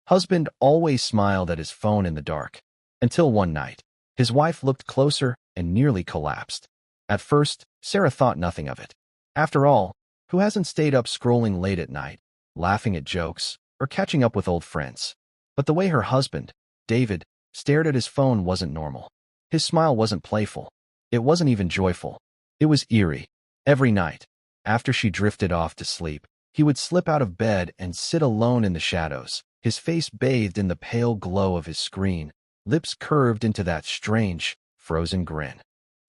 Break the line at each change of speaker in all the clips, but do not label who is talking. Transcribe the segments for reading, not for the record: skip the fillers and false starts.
Husband always smiled at his phone in the dark. Until one night, his wife looked closer and nearly collapsed. At first, Sarah thought nothing of it. After all, who hasn't stayed up scrolling late at night, laughing at jokes, or catching up with old friends? But the way her husband, David, stared at his phone wasn't normal. His smile wasn't playful. It wasn't even joyful. It was eerie. Every night, after she drifted off to sleep, he would slip out of bed and sit alone in the shadows, his face bathed in the pale glow of his screen, lips curved into that strange, frozen grin.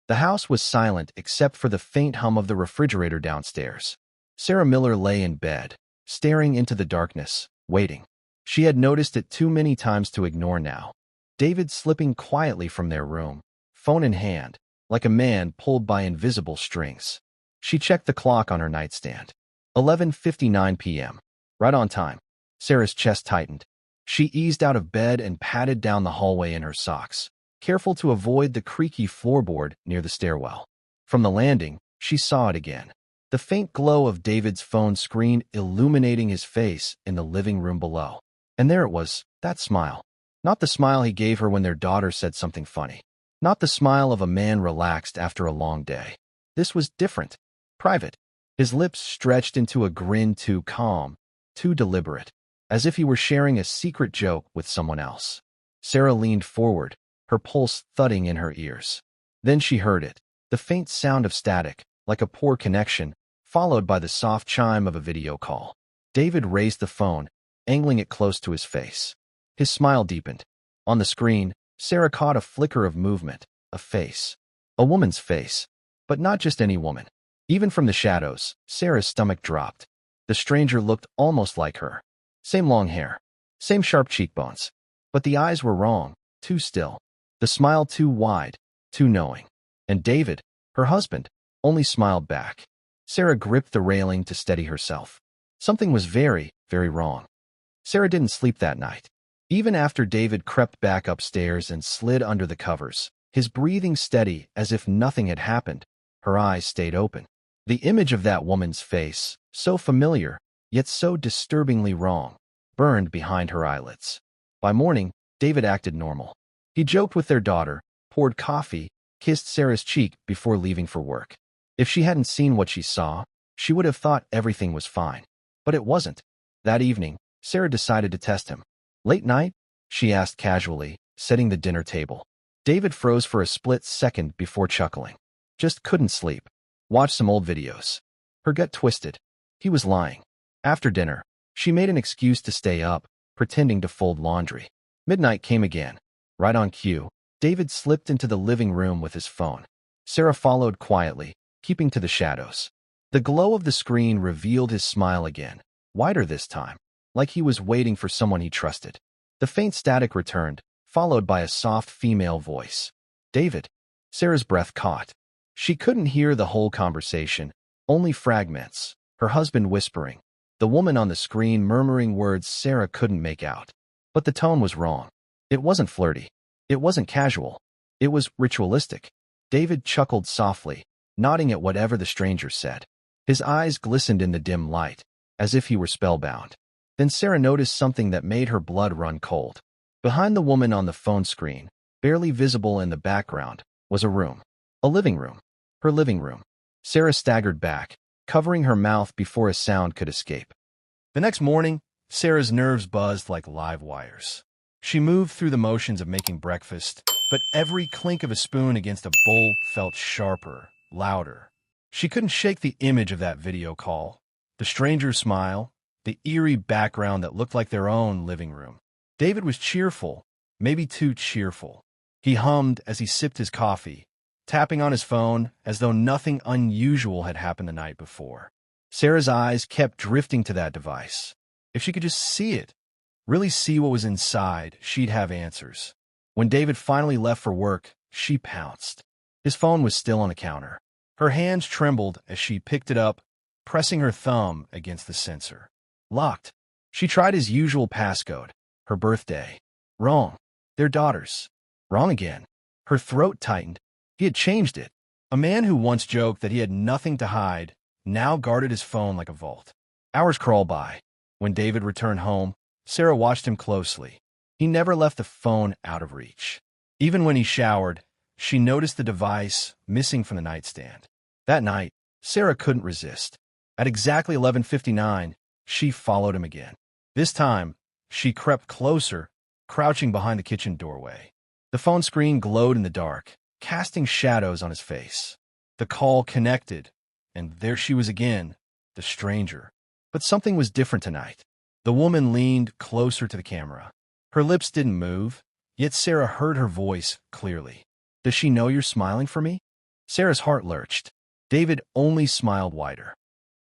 The house was silent except for the faint hum of the refrigerator downstairs. Sarah Miller lay in bed, staring into the darkness, waiting. She had noticed it too many times to ignore now. David slipping quietly from their room, phone in hand, like a man pulled by invisible strings. She checked the clock on her nightstand. 11:59 p.m. Right on time. Sarah's chest tightened. She eased out of bed and padded down the hallway in her socks, careful to avoid the creaky floorboard near the stairwell. From the landing, she saw it again. The faint glow of David's phone screen illuminating his face in the living room below. And there it was, that smile. Not the smile he gave her when their daughter said something funny. Not the smile of a man relaxed after a long day. This was different. Private. His lips stretched into a grin too calm, too deliberate, as if he were sharing a secret joke with someone else. Sarah leaned forward, her pulse thudding in her ears. Then she heard it, the faint sound of static, like a poor connection, followed by the soft chime of a video call. David raised the phone, angling it close to his face. His smile deepened. On the screen, Sarah caught a flicker of movement, a face. A woman's face. But not just any woman. Even from the shadows, Sarah's stomach dropped. The stranger looked almost like her. Same long hair. Same sharp cheekbones. But the eyes were wrong, too still. The smile too wide, too knowing. And David, her husband, only smiled back. Sarah gripped the railing to steady herself. Something was very, very wrong. Sarah didn't sleep that night. Even after David crept back upstairs and slid under the covers, his breathing steady as if nothing had happened, her eyes stayed open. The image of that woman's face, so familiar, yet so disturbingly wrong, burned behind her eyelids. By morning, David acted normal. He joked with their daughter, poured coffee, kissed Sarah's cheek before leaving for work. If she hadn't seen what she saw, she would have thought everything was fine. But it wasn't. That evening, Sarah decided to test him. Late night? She asked casually, setting the dinner table. David froze for a split second before chuckling. Just couldn't sleep. Watched some old videos. Her gut twisted. He was lying. After dinner, she made an excuse to stay up, pretending to fold laundry. Midnight came again. Right on cue, David slipped into the living room with his phone. Sarah followed quietly, keeping to the shadows. The glow of the screen revealed his smile again, wider this time, like he was waiting for someone he trusted. The faint static returned, followed by a soft female voice. David. Sarah's breath caught. She couldn't hear the whole conversation, only fragments, her husband whispering, the woman on the screen murmuring words Sarah couldn't make out. But the tone was wrong. It wasn't flirty. It wasn't casual. It was ritualistic. David chuckled softly, nodding at whatever the stranger said. His eyes glistened in the dim light, as if he were spellbound. Then Sarah noticed something that made her blood run cold. Behind the woman on the phone screen, barely visible in the background, was a room. A living room. Her living room. Sarah staggered back, covering her mouth before a sound could escape. The next morning, Sarah's nerves buzzed like live wires. She moved through the motions of making breakfast, but every clink of a spoon against a bowl felt sharper, louder. She couldn't shake the image of that video call, the stranger's smile, the eerie background that looked like their own living room. David was cheerful, maybe too cheerful. He hummed as he sipped his coffee, tapping on his phone as though nothing unusual had happened the night before. Sarah's eyes kept drifting to that device. If she could just see it, really see what was inside, she'd have answers. When David finally left for work, she pounced. His phone was still on the counter. Her hands trembled as she picked it up, pressing her thumb against the sensor. Locked. She tried his usual passcode. Her birthday. Wrong. Their daughters. Wrong again. Her throat tightened. He had changed it. A man who once joked that he had nothing to hide now guarded his phone like a vault. Hours crawled by. When David returned home, Sarah watched him closely. He never left the phone out of reach. Even when he showered, she noticed the device missing from the nightstand. That night, Sarah couldn't resist. At exactly 11:59, she followed him again. This time, she crept closer, crouching behind the kitchen doorway. The phone screen glowed in the dark, casting shadows on his face. The call connected, and there she was again, the stranger. But something was different tonight. The woman leaned closer to the camera. Her lips didn't move, yet Sarah heard her voice clearly. "Does she know you're smiling for me?" Sarah's heart lurched. David only smiled wider.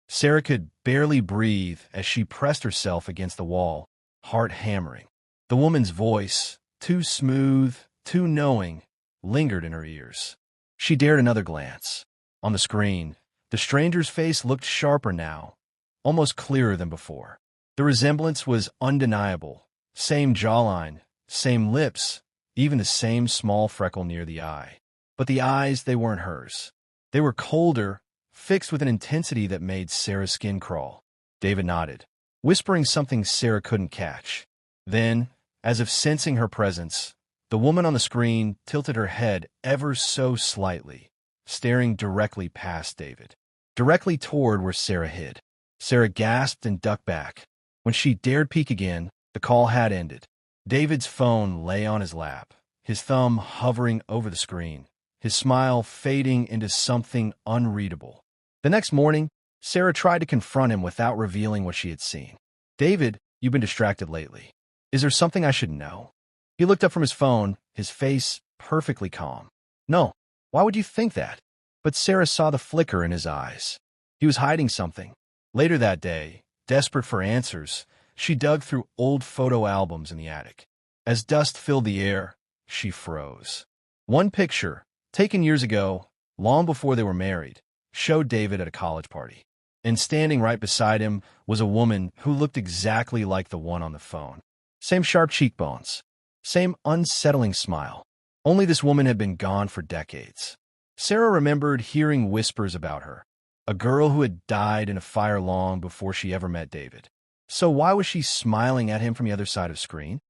Sarah could barely breathe as she pressed herself against the wall, heart hammering. The woman's voice, too smooth, too knowing, lingered in her ears. She dared another glance. On the screen, the stranger's face looked sharper now, almost clearer than before. The resemblance was undeniable. Same jawline, same lips, even the same small freckle near the eye. But the eyes, they weren't hers. They were colder, fixed with an intensity that made Sarah's skin crawl. David nodded, whispering something Sarah couldn't catch. Then, as if sensing her presence, the woman on the screen tilted her head ever so slightly, staring directly past David, directly toward where Sarah hid. Sarah gasped and ducked back. When she dared peek again, the call had ended. David's phone lay on his lap, his thumb hovering over the screen, his smile fading into something unreadable. The next morning, Sarah tried to confront him without revealing what she had seen. "David, you've been distracted lately. Is there something I should know?" He looked up from his phone, his face perfectly calm. "No, why would you think that?" But Sarah saw the flicker in his eyes. He was hiding something. Later that day, desperate for answers, she dug through old photo albums in the attic. As dust filled the air, she froze. One picture, taken years ago, long before they were married, showed David at a college party. And standing right beside him was a woman who looked exactly like the one on the phone. Same sharp cheekbones, same unsettling smile. Only this woman had been gone for decades. Sarah remembered hearing whispers about her, a girl who had died in a fire long before she ever met David. So why was she smiling at him from the other side of the screen?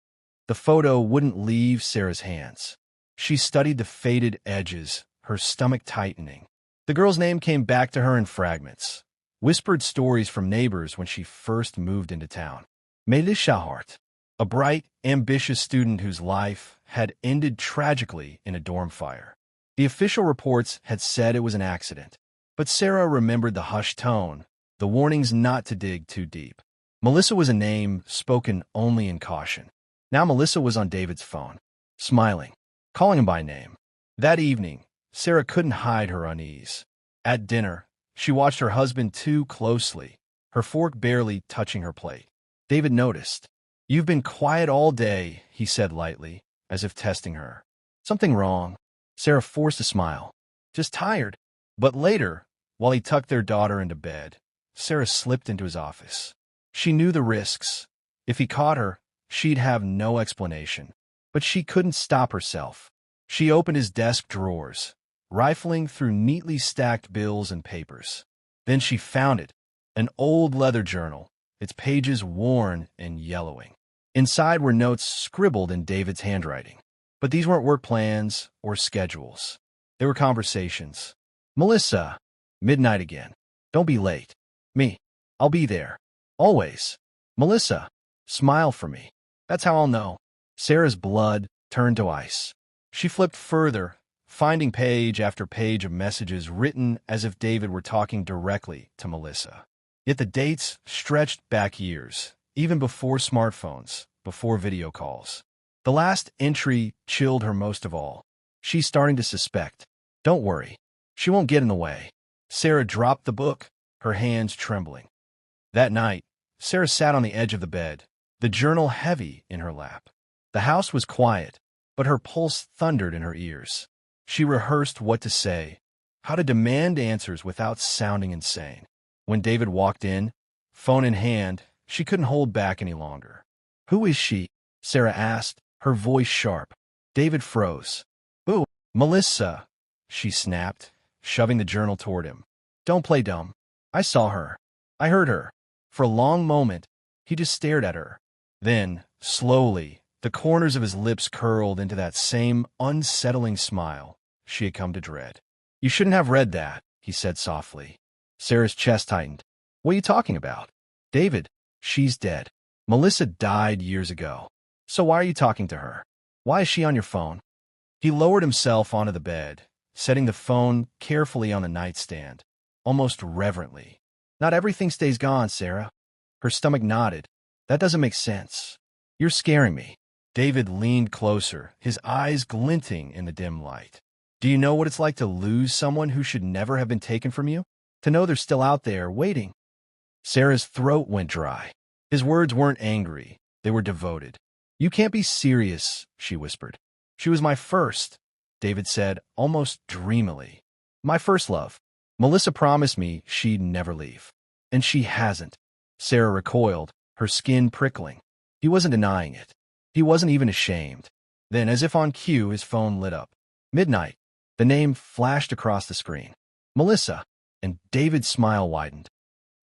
The photo wouldn't leave Sarah's hands. She studied the faded edges, her stomach tightening. The girl's name came back to her in fragments, whispered stories from neighbors when she first moved into town. Melissa Hart, a bright, ambitious student whose life had ended tragically in a dorm fire. The official reports had said it was an accident, but Sarah remembered the hushed tone, the warnings not to dig too deep. Melissa was a name spoken only in caution. Now Melissa was on David's phone, smiling, calling him by name. That evening, Sarah couldn't hide her unease. At dinner, she watched her husband too closely, her fork barely touching her plate. David noticed. "You've been quiet all day," he said lightly, as if testing her. "Something wrong?" Sarah forced a smile. "Just tired." But later, while he tucked their daughter into bed, Sarah slipped into his office. She knew the risks. If he caught her, she'd have no explanation. But she couldn't stop herself. She opened his desk drawers, rifling through neatly stacked bills and papers. Then she found it, an old leather journal, its pages worn and yellowing. Inside were notes scribbled in David's handwriting. But these weren't work plans or schedules. They were conversations. "Melissa, midnight again. Don't be late. Me, I'll be there. Always. Melissa, smile for me. That's how I'll know." Sarah's blood turned to ice. She flipped further, finding page after page of messages written as if David were talking directly to Melissa. Yet the dates stretched back years, even before smartphones, before video calls. The last entry chilled her most of all. She's starting to suspect. "Don't worry. She won't get in the way." Sarah dropped the book, her hands trembling. That night, Sarah sat on the edge of the bed, the journal heavy in her lap. The house was quiet, but her pulse thundered in her ears. She rehearsed what to say, how to demand answers without sounding insane. When David walked in, phone in hand, she couldn't hold back any longer. "Who is she?" Sarah asked, her voice sharp. David froze. "Ooh, Melissa," she snapped, shoving the journal toward him. "Don't play dumb. I saw her. I heard her." For a long moment, he just stared at her, Then, slowly, the corners of his lips curled into that same unsettling smile she had come to dread. "You shouldn't have read that," he said softly. Sarah's chest tightened. "What are you talking about?" "David, she's dead. Melissa died years ago. So why are you talking to her? Why is she on your phone?" He lowered himself onto the bed, setting the phone carefully on the nightstand, almost reverently. "Not everything stays gone, Sarah." Her stomach nodded. "That doesn't make sense. You're scaring me." David leaned closer, his eyes glinting in the dim light. "Do you know what it's like to lose someone who should never have been taken from you? To know they're still out there, waiting?" Sarah's throat went dry. His words weren't angry. They were devoted. "You can't be serious," she whispered. "She was my first," David said, almost dreamily. "My first love. Melissa promised me she'd never leave. And she hasn't." Sarah recoiled, her skin prickling. He wasn't denying it. He wasn't even ashamed. Then, as if on cue, his phone lit up. "Midnight." The name flashed across the screen. "Melissa," and David's smile widened.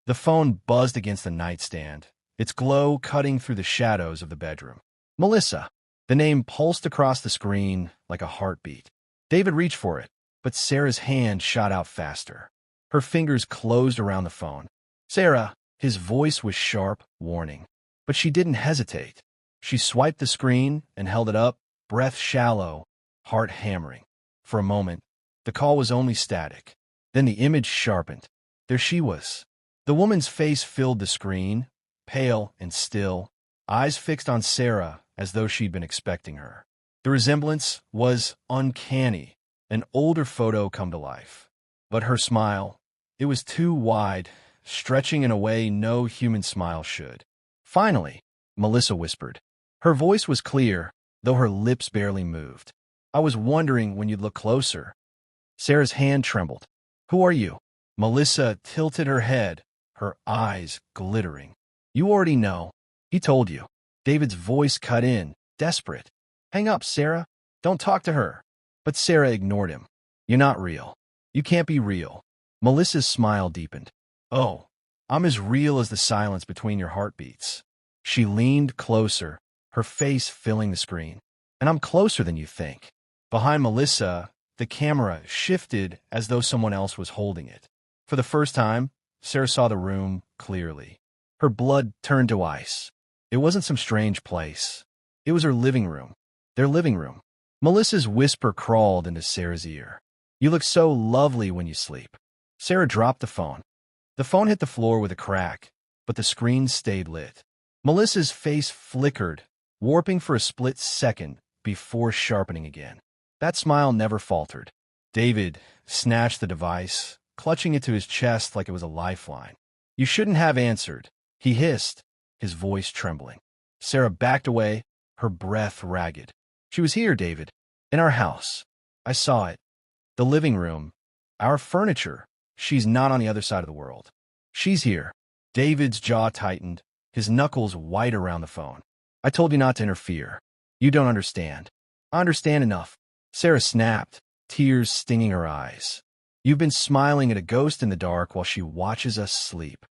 The phone buzzed against the nightstand, its glow cutting through the shadows of the bedroom. "Melissa." The name pulsed across the screen like a heartbeat. David reached for it, but Sarah's hand shot out faster. Her fingers closed around the phone. "Sarah," his voice was sharp, warning. But she didn't hesitate. She swiped the screen and held it up, breath shallow, heart hammering. For a moment, the call was only static. Then the image sharpened. There she was. The woman's face filled the screen, pale and still, eyes fixed on Sarah as though she'd been expecting her. The resemblance was uncanny, an older photo come to life. But her smile, it was too wide, stretching in a way no human smile should. "Finally," Melissa whispered. Her voice was clear, though her lips barely moved. "I was wondering when you'd look closer." Sarah's hand trembled. "Who are you?" Melissa tilted her head, her eyes glittering. "You already know. He told you." David's voice cut in, desperate. "Hang up, Sarah. Don't talk to her." But Sarah ignored him. "You're not real. You can't be real." Melissa's smile deepened. "Oh, I'm as real as the silence between your heartbeats." She leaned closer, her face filling the screen. "And I'm closer than you think." Behind Melissa, the camera shifted as though someone else was holding it. For the first time, Sarah saw the room clearly. Her blood turned to ice. It wasn't some strange place. It was her living room. Their living room. Melissa's whisper crawled into Sarah's ear. "You look so lovely when you sleep." Sarah dropped the phone. The phone hit the floor with a crack, but the screen stayed lit. Melissa's face flickered, warping for a split second before sharpening again. That smile never faltered. David snatched the device, clutching it to his chest like it was a lifeline. "You shouldn't have answered," he hissed, his voice trembling. Sarah backed away, her breath ragged. "She was here, David, in our house. I saw it. The living room. Our furniture. She's not on the other side of the world. She's here." David's jaw tightened, his knuckles white around the phone. "I told you not to interfere. You don't understand." "I understand enough." Sarah snapped, tears stinging her eyes. "You've been smiling at a ghost in the dark while she watches us sleep."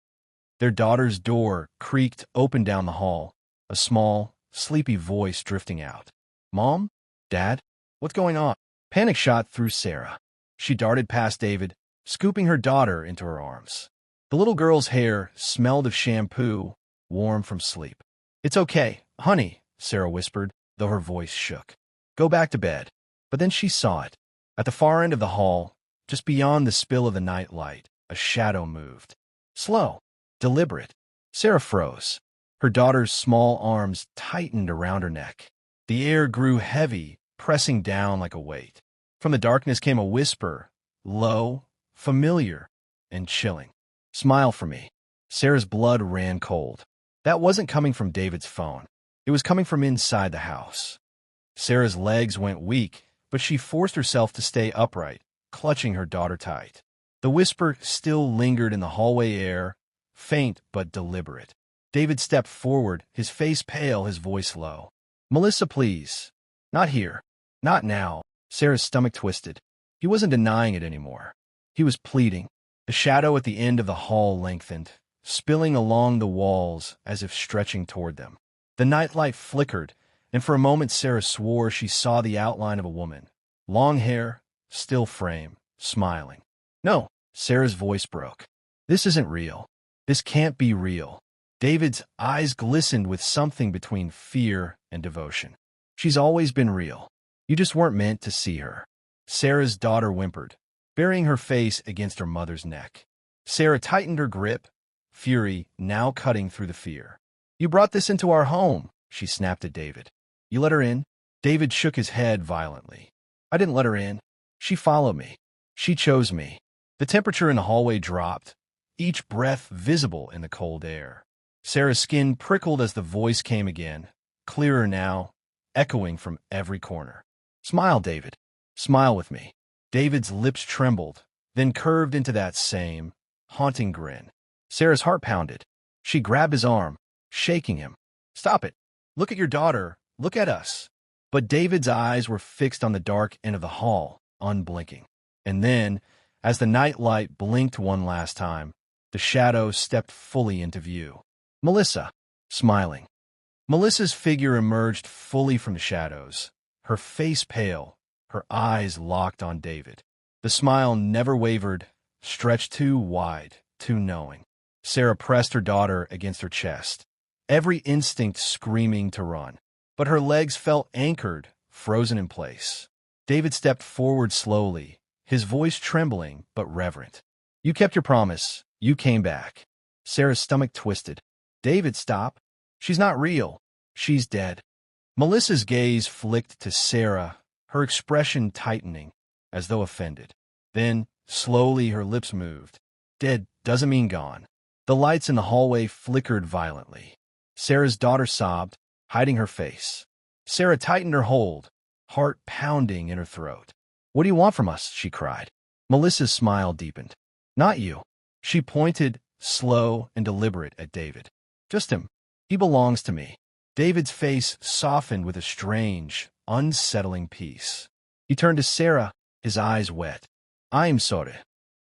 Their daughter's door creaked open down the hall, a small, sleepy voice drifting out. "Mom? Dad? What's going on?" Panic shot through Sarah. She darted past David, scooping her daughter into her arms. The little girl's hair smelled of shampoo, warm from sleep. "It's okay, honey," Sarah whispered, though her voice shook. "Go back to bed." But then she saw it. At the far end of the hall, just beyond the spill of the night light, a shadow moved. Slow, deliberate. Sarah froze. Her daughter's small arms tightened around her neck. The air grew heavy, pressing down like a weight. From the darkness came a whisper, low, familiar, and chilling. "Smile for me." Sarah's blood ran cold. That wasn't coming from David's phone. It was coming from inside the house. Sarah's legs went weak, but she forced herself to stay upright, clutching her daughter tight. The whisper still lingered in the hallway air, faint but deliberate. David stepped forward, his face pale, his voice low. "Melissa, please. Not here. Not now." Sarah's stomach twisted. He wasn't denying it anymore. He was pleading. The shadow at the end of the hall lengthened, spilling along the walls as if stretching toward them. The nightlight flickered, and for a moment Sarah swore she saw the outline of a woman. Long hair, still frame, smiling. No, Sarah's voice broke. This isn't real. This can't be real. David's eyes glistened with something between fear and devotion. She's always been real. You just weren't meant to see her. Sarah's daughter whimpered, burying her face against her mother's neck. Sarah tightened her grip, fury now cutting through the fear. You brought this into our home, she snapped at David. You let her in? David shook his head violently. I didn't let her in. She followed me. She chose me. The temperature in the hallway dropped, each breath visible in the cold air. Sarah's skin prickled as the voice came again, clearer now, echoing from every corner. Smile, David. Smile with me. David's lips trembled, then curved into that same, haunting grin. Sarah's heart pounded. She grabbed his arm, shaking him. Stop it. Look at your daughter. Look at us. But David's eyes were fixed on the dark end of the hall, unblinking. And then, as the night light blinked one last time, the shadow stepped fully into view. Melissa, smiling. Melissa's figure emerged fully from the shadows, her face pale, her eyes locked on David. The smile never wavered, stretched too wide, too knowing. Sarah pressed her daughter against her chest, every instinct screaming to run. But her legs felt anchored, frozen in place. David stepped forward slowly, his voice trembling but reverent. You kept your promise. You came back. Sarah's stomach twisted. David, stop. She's not real. She's dead. Melissa's gaze flicked to Sarah, her expression tightening, as though offended. Then, slowly, her lips moved. Dead doesn't mean gone. The lights in the hallway flickered violently. Sarah's daughter sobbed, hiding her face. Sarah tightened her hold, heart pounding in her throat. What do you want from us? She cried. Melissa's smile deepened. Not you. She pointed, slow and deliberate, at David. Just him. He belongs to me. David's face softened with a strange, unsettling peace. He turned to Sarah, his eyes wet. I'm sorry.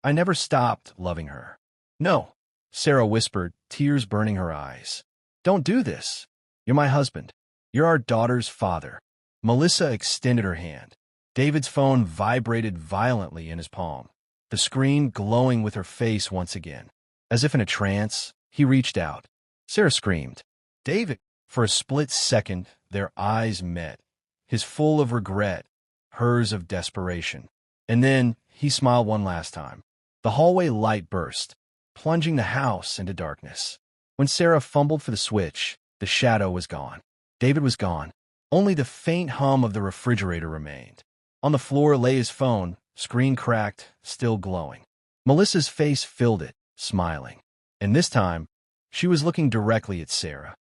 I never stopped loving her. No, Sarah whispered, tears burning her eyes. Don't do this. You're my husband. You're our daughter's father. Melissa extended her hand. David's phone vibrated violently in his palm, the screen glowing with her face once again. As if in a trance, he reached out. Sarah screamed. David! For a split second, their eyes met, his full of regret, hers of desperation. And then he smiled one last time. The hallway light burst, plunging the house into darkness. When Sarah fumbled for the switch, the shadow was gone. David was gone. Only the faint hum of the refrigerator remained. On the floor lay his phone, screen cracked, still glowing. Melissa's face filled it, smiling. And this time, she was looking directly at Sarah.